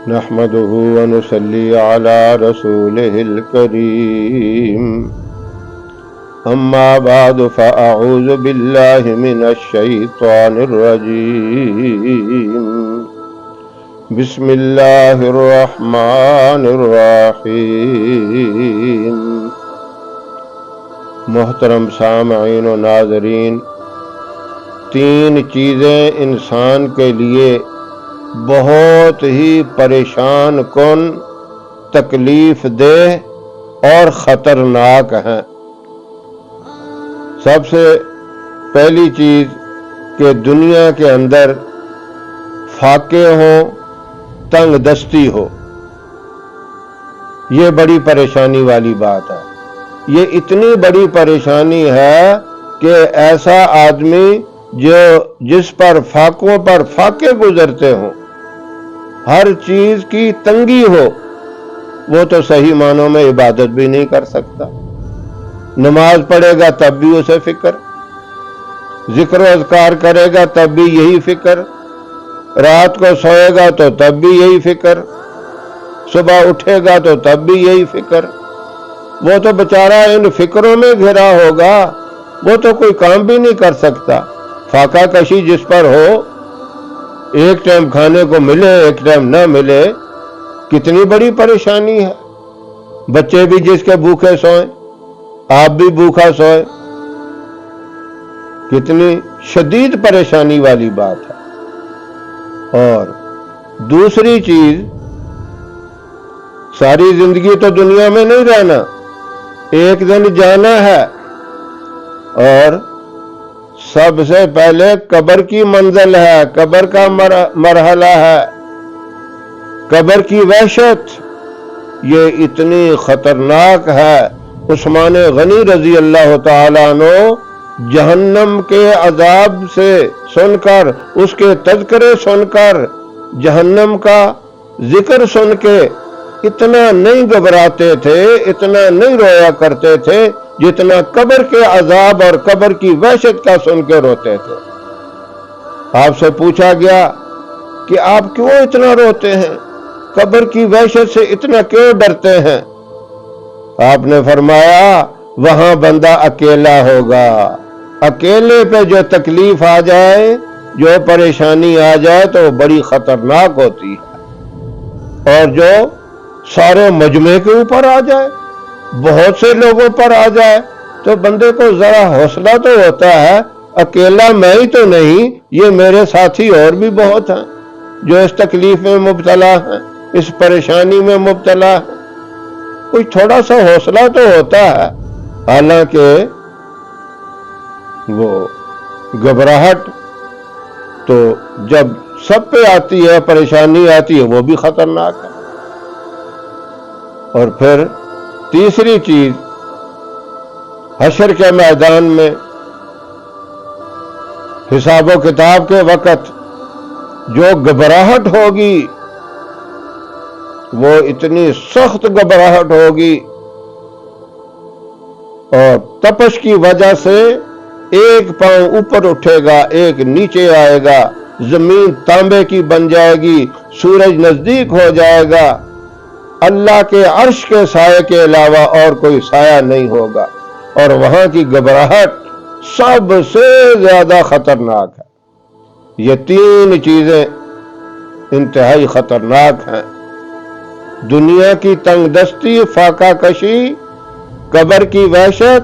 نحمده ونصلي على رسوله الكريم أما بعد فأعوذ بالله من الشيطان الرجيم بسم الله الرحمن الرحيم محترم سامعین و ناظرین، تین چیزیں انسان کے لیے بہت ہی پریشان کن، تکلیف دہ اور خطرناک ہیں۔ سب سے پہلی چیز کہ دنیا کے اندر فاقے ہوں، تنگ دستی ہو، یہ بڑی پریشانی والی بات ہے۔ یہ اتنی بڑی پریشانی ہے کہ ایسا آدمی جس پر فاقوں پر فاقے گزرتے ہوں، ہر چیز کی تنگی ہو، وہ تو صحیح معنوں میں عبادت بھی نہیں کر سکتا۔ نماز پڑھے گا تب بھی اسے فکر، ذکر و اذکار کرے گا تب بھی یہی فکر، رات کو سوئے گا تو تب بھی یہی فکر، صبح اٹھے گا تو تب بھی یہی فکر۔ وہ تو بیچارہ ان فکروں میں گھرا ہوگا، وہ تو کوئی کام بھی نہیں کر سکتا۔ فاقہ کشی جس پر ہو، ایک ٹائم کھانے کو ملے ایک ٹائم نہ ملے، کتنی بڑی پریشانی ہے۔ بچے بھی جس کے بھوکے سوئیں، آپ بھی بھوکا سوئے، کتنی شدید پریشانی والی بات ہے۔ اور دوسری چیز، ساری زندگی تو دنیا میں نہیں رہنا، ایک دن جانا ہے، اور سب سے پہلے قبر کی منزل ہے، قبر کا مرحلہ ہے، قبر کی وحشت یہ اتنی خطرناک ہے۔ عثمان غنی رضی اللہ تعالیٰ عنہ جہنم کے عذاب سے سن کر، اس کے تذکرے سن کر، جہنم کا ذکر سن کے اتنا نہیں گھبراتے تھے، اتنا نہیں رویا کرتے تھے جتنا قبر کے عذاب اور قبر کی وحشت کا سن کے روتے تھے۔ آپ سے پوچھا گیا کہ آپ کیوں اتنا روتے ہیں، قبر کی وحشت سے اتنا کیوں ڈرتے ہیں؟ آپ نے فرمایا وہاں بندہ اکیلا ہوگا، اکیلے پہ جو تکلیف آ جائے، جو پریشانی آ جائے تو بڑی خطرناک ہوتی ہے، اور جو سارے مجمع کے اوپر آ جائے، بہت سے لوگوں پر آ جائے تو بندے کو ذرا حوصلہ تو ہوتا ہے، اکیلا میں ہی تو نہیں، یہ میرے ساتھی اور بھی بہت ہیں جو اس تکلیف میں مبتلا ہیں، اس پریشانی میں مبتلا ہیں۔ کوئی تھوڑا سا حوصلہ تو ہوتا ہے۔ حالانکہ وہ گھبراہٹ تو جب سب پہ آتی ہے، پریشانی آتی ہے، وہ بھی خطرناک ہے۔ اور پھر تیسری چیز، حشر کے میدان میں حساب و کتاب کے وقت جو گھبراہٹ ہوگی، وہ اتنی سخت گھبراہٹ ہوگی، اور تپش کی وجہ سے ایک پاؤں اوپر اٹھے گا، ایک نیچے آئے گا، زمین تانبے کی بن جائے گی، سورج نزدیک ہو جائے گا، اللہ کے عرش کے سائے کے علاوہ اور کوئی سایہ نہیں ہوگا، اور وہاں کی گھبراہٹ سب سے زیادہ خطرناک ہے۔ یہ تین چیزیں انتہائی خطرناک ہیں، دنیا کی تنگ دستی، فاقہ کشی، قبر کی وحشت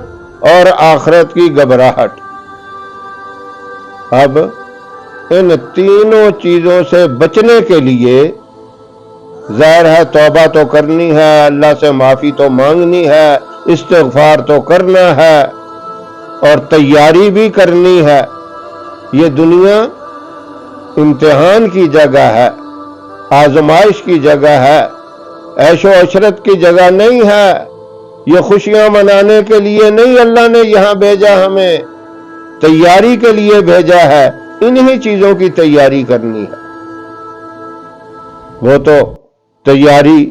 اور آخرت کی گھبراہٹ۔ اب ان تینوں چیزوں سے بچنے کے لیے ظاہر ہے توبہ تو کرنی ہے، اللہ سے معافی تو مانگنی ہے، استغفار تو کرنا ہے، اور تیاری بھی کرنی ہے۔ یہ دنیا امتحان کی جگہ ہے، آزمائش کی جگہ ہے، عیش و عشرت کی جگہ نہیں ہے۔ یہ خوشیاں منانے کے لیے نہیں اللہ نے یہاں بھیجا، ہمیں تیاری کے لیے بھیجا ہے، انہی چیزوں کی تیاری کرنی ہے۔ وہ تو تیاری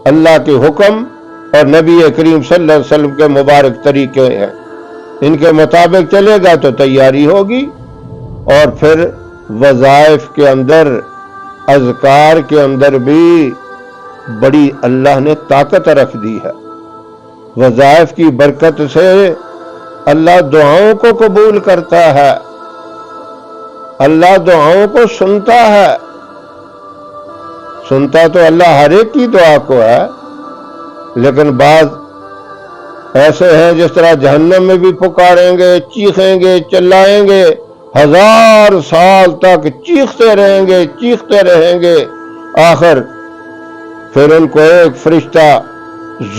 اللہ کے حکم اور نبی کریم صلی اللہ علیہ وسلم کے مبارک طریقے ہیں، ان کے مطابق چلے گا تو تیاری ہوگی۔ اور پھر وظائف کے اندر اذکار کے اندر بھی بڑی اللہ نے طاقت رکھ دی ہے۔ وظائف کی برکت سے اللہ دعاؤں کو قبول کرتا ہے، اللہ دعاؤں کو سنتا ہے۔ سنتا تو اللہ ہر ایک کی دعا کو ہے، لیکن بعض ایسے ہیں جس طرح جہنم میں بھی پکاریں گے، چیخیں گے، چلائیں گے، 1000 سال تک چیختے رہیں گے، آخر پھر ان کو ایک فرشتہ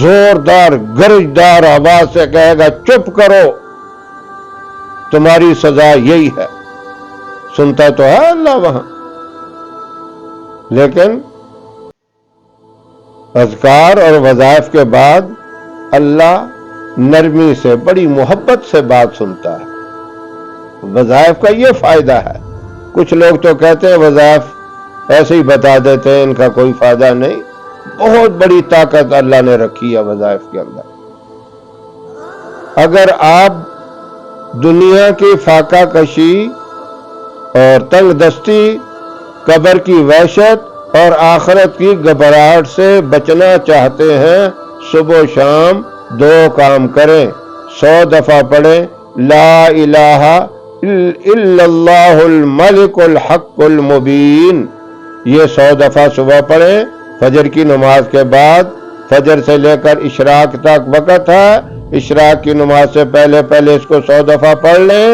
زوردار گرجدار آواز سے کہے گا چپ کرو، تمہاری سزا یہی ہے۔ سنتا تو ہے اللہ وہاں، لیکن اذکار اور وظائف کے بعد اللہ نرمی سے، بڑی محبت سے بات سنتا ہے۔ وظائف کا یہ فائدہ ہے۔ کچھ لوگ تو کہتے ہیں وظائف ایسے ہی بتا دیتے ہیں، ان کا کوئی فائدہ نہیں۔ بہت بڑی طاقت اللہ نے رکھی ہے وظائف کے اندر۔ اگر آپ دنیا کی فاقہ کشی اور تنگ دستی، قبر کی وحشت اور آخرت کی گھبراہٹ سے بچنا چاہتے ہیں، صبح و شام 2 کام کریں۔ 100 دفعہ پڑھیں لا الہ الا اللہ الملک الحق المبین۔ یہ 100 دفعہ صبح پڑھیں، فجر کی نماز کے بعد۔ فجر سے لے کر اشراق تک وقت ہے، اشراق کی نماز سے پہلے اس کو 100 دفعہ پڑھ لیں۔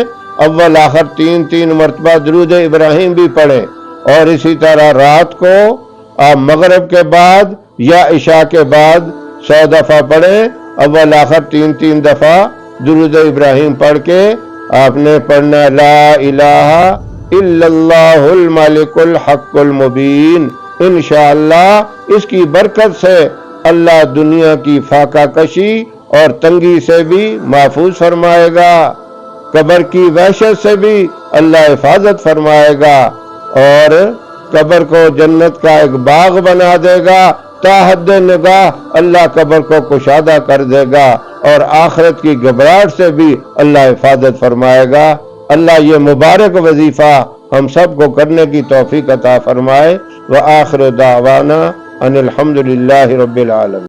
اول آخر 3 مرتبہ درود ابراہیم بھی پڑھیں، اور اسی طرح رات کو آپ مغرب کے بعد یا عشاء کے بعد 100 دفعہ پڑھیں۔ اول آخر 3 دفعہ درود ابراہیم پڑھ کے آپ نے پڑھنا لا الہ الا اللہ الملک الحق المبین۔ انشاءاللہ اس کی برکت سے اللہ دنیا کی فاقہ کشی اور تنگی سے بھی محفوظ فرمائے گا، قبر کی وحشت سے بھی اللہ حفاظت فرمائے گا، اور قبر کو جنت کا ایک باغ بنا دے گا۔ تا حد نگاہ اللہ قبر کو کشادہ کر دے گا، اور آخرت کی گھبراہٹ سے بھی اللہ حفاظت فرمائے گا۔ اللہ یہ مبارک وظیفہ ہم سب کو کرنے کی توفیق عطا فرمائے۔ وآخر دعوانا ان الحمدللہ رب العالمین۔